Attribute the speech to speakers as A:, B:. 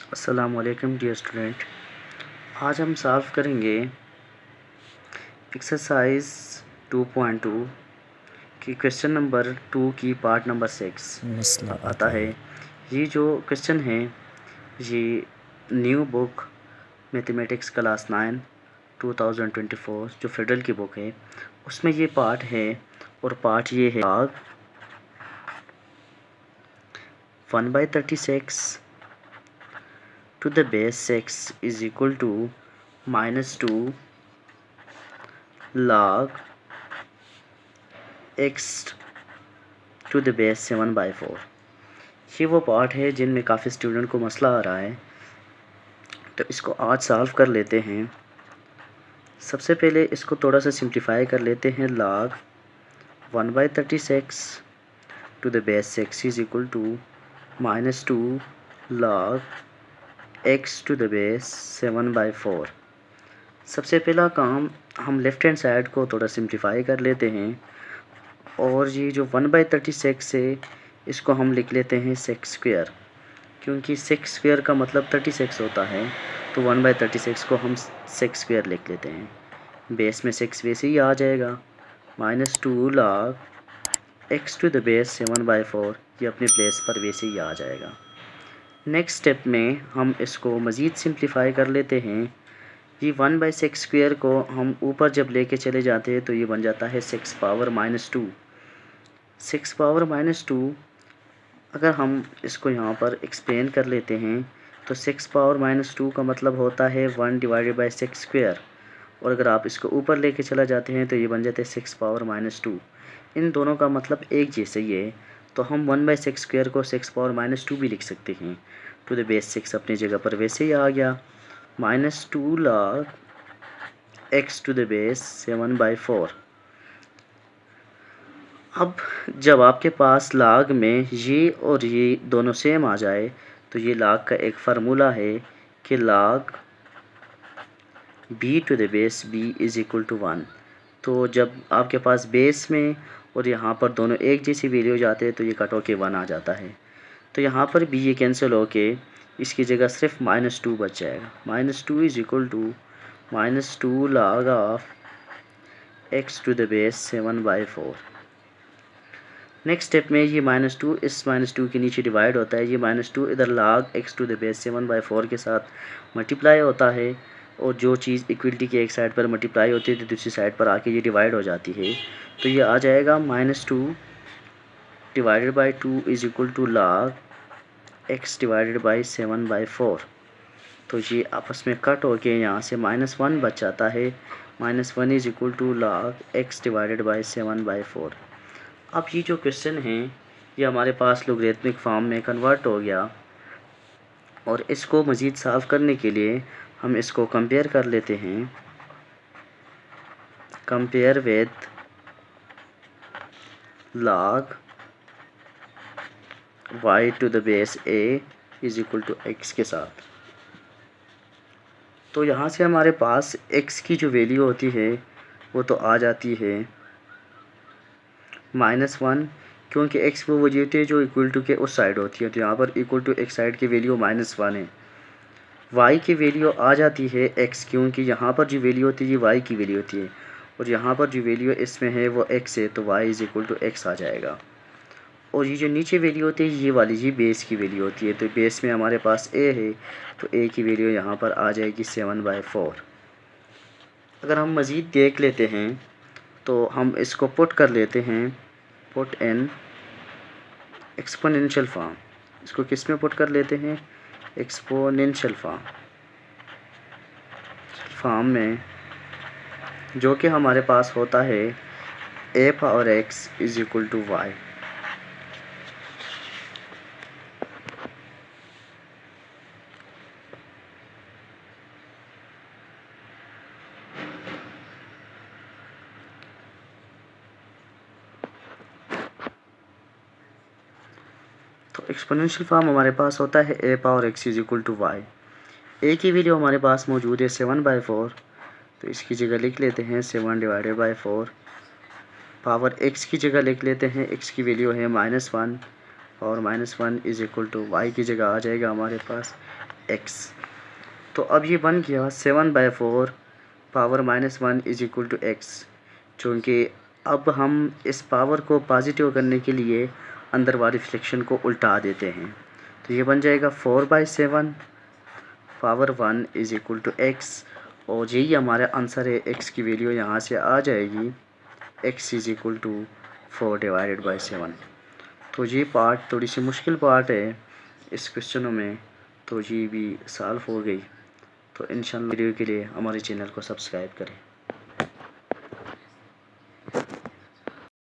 A: अस्सलामुअलैकुम dear student. आज हम सॉल्व करेंगे एक्सरसाइज 2.2 की क्वेश्चन नंबर 2 की पार्ट नंबर 6
B: मसला
A: आता है। ये जो क्वेश्चन है ये न्यू बुक मैथमेटिक्स क्लास 9 2024 जो फेडरल की बुक है उसमें ये पार्ट है। और पार्ट ये है log 1/36 to the base 6 is equal to -2 log x to the base 7/4। ये वो पार्ट है जिनमें काफ़ी स्टूडेंट को मसला आ रहा है, तो इसको आज सॉल्व कर लेते हैं। सबसे पहले इसको थोड़ा सा सिंप्लीफाई कर लेते हैं। log 1/36 to the base 6 is equal to -2 log x to the base 7/4। सबसे पहला काम हम लेफ़्ट हैंड साइड को थोड़ा सिंप्लीफाई कर लेते हैं और ये जो 1/36 है इसको हम लिख लेते हैं सेक्स स्क्वायर, क्योंकि सेक्स स्क्वायर का मतलब 36 होता है, तो 1/36 को हम सेक्स स्क्वायर लिख लेते हैं। बेस में 6 वैसे ही आ जाएगा। -2 log x to the base 7/4 ये अपनी प्लेस पर वैसे ही आ जाएगा। नेक्स्ट स्टेप में हम इसको मज़ीद सिंप्लीफाई कर लेते हैं। ये 1/6 स्क्वायर को हम ऊपर जब लेके चले जाते हैं तो ये बन जाता है 6 पावर -2। 6 पावर -2 अगर हम इसको यहाँ पर एक्सप्लेन कर लेते हैं तो 6 पावर -2 का मतलब होता है 1/6 स्क्वायर, और अगर आप इसको ऊपर लेके चला जाते हैं तो ये बन जाते हैं 6 पावर -2। इन दोनों का मतलब एक जैसे ही है, तो हम 1/6 स्क्वायर को 6 पावर -2 भी लिख सकते हैं। टू द बेस 6 अपनी जगह पर वैसे ही आ गया। -2 log x to the base 7/4। अब जब आपके पास log में ये और ये दोनों सेम आ जाए तो ये log का एक फार्मूला है कि log b to the base b is equal to 1। तो जब आपके पास बेस में और यहाँ पर दोनों एक जैसी वैल्यू हो जाते हैं तो ये कट होके 1 आ जाता है। तो यहाँ पर भी ये कैंसिल होके इसकी जगह सिर्फ -2 बच जाएगा। -2 is equal to -2 log of x to the base 7/4। Next step में ये -2 इस -2 के नीचे डिवाइड होता है। ये -2 इधर log x to the base 7/4 के साथ मल्टीप्लाई होता है, और जो चीज़ इक्वलिटी के एक साइड पर मल्टीप्लाई होती है तो दूसरी साइड पर आके ये डिवाइड हो जाती है। तो ये आ जाएगा -2 divided by 2 is equal to log x divided by 7/4। तो ये आपस में कट होके यहाँ से -1 बच जाता है। -1 is equal to log x divided by 7/4। अब ये जो क्वेश्चन है ये हमारे पास लोगरिथमिक फॉर्म में कन्वर्ट हो गया, और इसको मज़ीद सॉल्व करने के लिए हम इसको कंपेयर कर लेते हैं। Compare with log y to the base a is equal to x के साथ। तो यहाँ से हमारे पास x की जो वैल्यू होती है वो तो आ जाती है -1, क्योंकि x वो वजह होती है जो इक्वल टू के उस साइड होती है, तो यहाँ पर इक्वल टू x साइड की वैल्यू -1 है। y की वैल्यू आ जाती है x, क्योंकि यहाँ पर जो वैल्यू होती है ये y की वैल्यू होती है, और यहाँ पर जो वैल्यू इसमें है वो x है, तो y is equal to x आ जाएगा। और ये जो नीचे वैल्यू होती है ये वाली ये बेस की वैल्यू होती है, तो बेस में हमारे पास a है, तो a की वैल्यू यहाँ पर आ जाएगी 7/4। अगर हम मज़ीद देख लेते हैं तो हम इसको पुट कर लेते हैं, पुट इन एक्सपोनेंशियल फॉर्म। इसको किस में पुट कर लेते हैं? एक्सपोनेंशियल फॉर्म में, जो कि हमारे पास होता है a power x is equal to y। तो एक्सपोनेंशियल फॉर्म हमारे पास होता है a power x is equal to y। a की वैल्यू हमारे पास मौजूद है 7/4, तो इसकी जगह लिख लेते हैं 7/4। पावर x की जगह लिख लेते हैं, x की वैल्यू है -1, और -1 इज़ इक्वल टू y की जगह आ जाएगा हमारे पास एक्स। तो अब ये बन गया 7/4 power -1 is equal to x. चूँकि अब हम इस पावर को पॉजिटिव करने के लिए अंदर वाली फ्रैक्शन को उल्टा देते हैं, तो ये बन जाएगा 4/7 power 1 is equal to x. और यही हमारा आंसर है, एक्स की वैल्यू यहाँ से आ जाएगी एक्स इज इक्वल टू 4/7। तो ये पार्ट थोड़ी सी मुश्किल पार्ट है इस क्वेश्चनों में, तो ये भी सॉल्व हो गई। तो इंशाल्लाह वीडियो के लिए हमारे चैनल को सब्सक्राइब करें।